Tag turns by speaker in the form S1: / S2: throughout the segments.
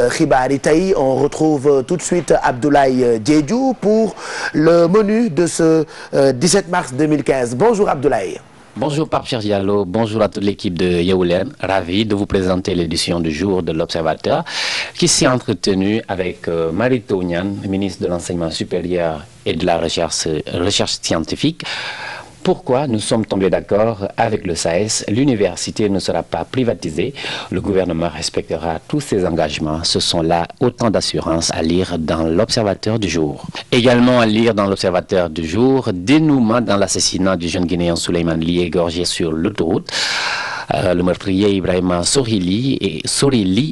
S1: xibaar yi tey on retrouve tout de suite Abdoulaye Diédhiou pour le menu de ce 17 mars 2015. Bonjour Abdoulaye.
S2: Bonjour Pape Cheikh Diallo, bonjour à toute l'équipe de Yeewu Leen. Ravi de vous présenter l'édition du jour de l'Observateur qui s'est entretenue avec Mary Teuw Niane, ministre de l'Enseignement supérieur et de la recherche scientifique. Pourquoi nous sommes tombés d'accord avec le SAES? L'université ne sera pas privatisée. Le gouvernement respectera tous ses engagements. Ce sont là autant d'assurances à lire dans l'Observateur du jour. Également à lire dans l'Observateur du jour, dénouement dans l'assassinat du jeune Guinéen Souleymane Ly égorgé sur l'autoroute. Le meurtrier Ibrahima Sorry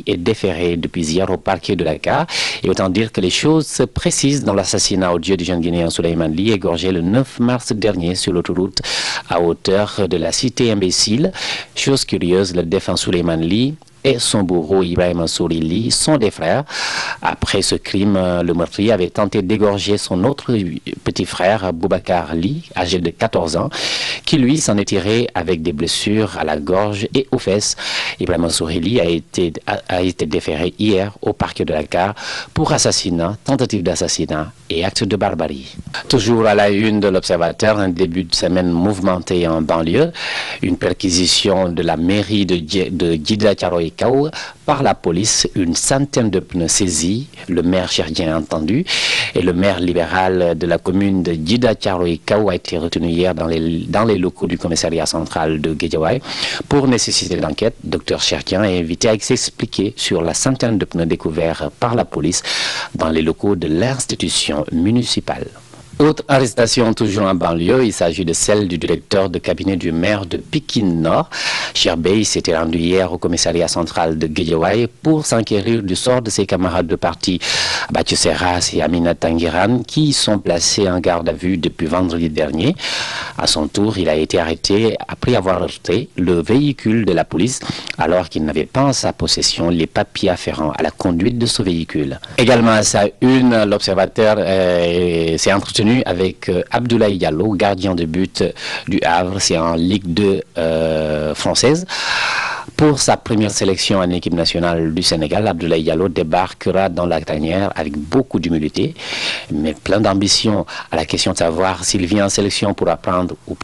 S2: est déféré depuis hier au parquet de Dakar. Et autant dire que les choses se précisent dans l'assassinat odieux du jeune Guinéen Souleymane Ly égorgé le 9 mars dernier sur l'autoroute à hauteur de la cité imbécile. Chose curieuse, le défunt Souleymane Ly et son bourreau Ibrahima Sorry Ly sont des frères. Après ce crime, le meurtrier avait tenté d'égorger son autre petit frère, Boubacar Ly, âgé de 14 ans, qui lui s'en est tiré avec des blessures à la gorge et aux fesses. Ibrahima Sorry Ly a été déféré hier au parquet de Dakar pour assassinat, tentative d'assassinat et acte de barbarie. Toujours à la une de l'Observateur, un début de semaine mouvementé en banlieue, une perquisition de la mairie de Djiddah Thiaroye Kao par la police, une centaine de pneus saisis, le maire cherdien entendu, et le maire libéral de la commune de Djiddah Thiaroye Kao a été retenu hier dans les locaux du commissariat central de Guédiawaye pour nécessité d'enquête. Dr Cherdien est invité à s'expliquer sur la centaine de pneus découverts par la police dans les locaux de l'institution municipale. Autre arrestation toujours en banlieue, il s'agit de celle du directeur de cabinet du maire de Pikine Nord. Cherbey s'était rendu hier au commissariat central de Guédiawaye pour s'enquérir du sort de ses camarades de parti, Bathio Seras et Amina Tanguiran, qui sont placés en garde à vue depuis vendredi dernier. À son tour, il a été arrêté après avoir heurté le véhicule de la police alors qu'il n'avait pas en sa possession les papiers afférents à la conduite de ce véhicule. Également à sa une, l'Observateur s'est entretenu avec Abdoulaye Diallo, gardien de but du Havre, c'est en Ligue 2 française. Pour sa première sélection en équipe nationale du Sénégal, Abdoulaye Diallo débarquera dans la tanière avec beaucoup d'humilité, mais plein d'ambition. À la question de savoir s'il vient en sélection pour apprendre ou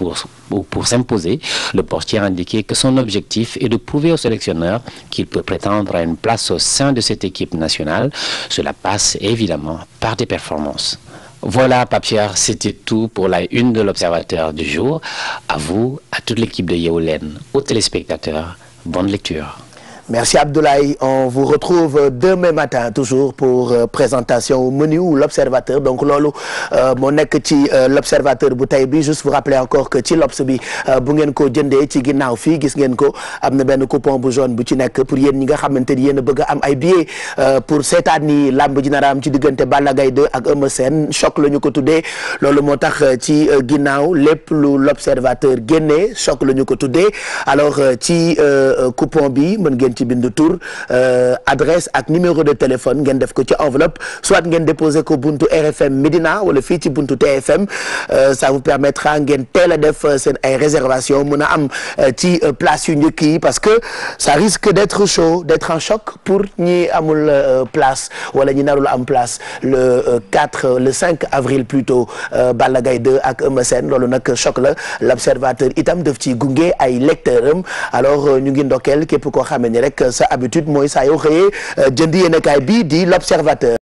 S2: pour s'imposer, le portier a indiqué que son objectif est de prouver au sélectionneur qu'il peut prétendre à une place au sein de cette équipe nationale. Cela passe évidemment par des performances. Voilà, Pape Cheikh, c'était tout pour la une de l'Observateur du jour. À vous, à toute l'équipe de Yeewu Leen, aux téléspectateurs, bonne lecture.
S1: Merci Abdoulaye, on vous retrouve demain matin toujours pour présentation au menu ou l'Observateur. Donc loolu moo nekk ci l'Observateur bu tey bi. Juste vous rappeler encore que ci l'Obs bi bu ngeen ko jëndee ci ginnaaw fii gis ngeen ko am na benn coupon bu jaune bu ci nekk pour yéen ñi nga xamante ni yéen a bëgg a am ay billets pour seetaan ni lamb ji nar a am ci diggante Balla Gaye 2 ak Eumeu Sène. Choc la ñu ko tuddee, loolu moo tax ci ginnaaw lépp lu l'Observateur génnee choc la ñu ko tuddee. Alors ci coupon bi mën ngeen ci bind tur, adresse ak numéro de téléphone ngeen def ko ci enveloppe, soit ngeen déposer ko buntu RFM Médina wala fii ci buntu TFM. Ça vous permettra ngeen teel a def seen ay réservation mën a am ci place yu njëkk yi parce que ça risque d'être chaud, d'être un choc pour ñi amul place wala ñi narul am place le 5 avril plutôt. Balla Gaye 2 ak Eumeu Sène, loolu nag choc la. L'Observateur itam def ci gunge ay lecteurs am. Alors ñu ngi ndokkeel képp koo xamee ni rek sa habitude mooy saa yoo xëyee jënd yéenekaay bi di l'Observateur.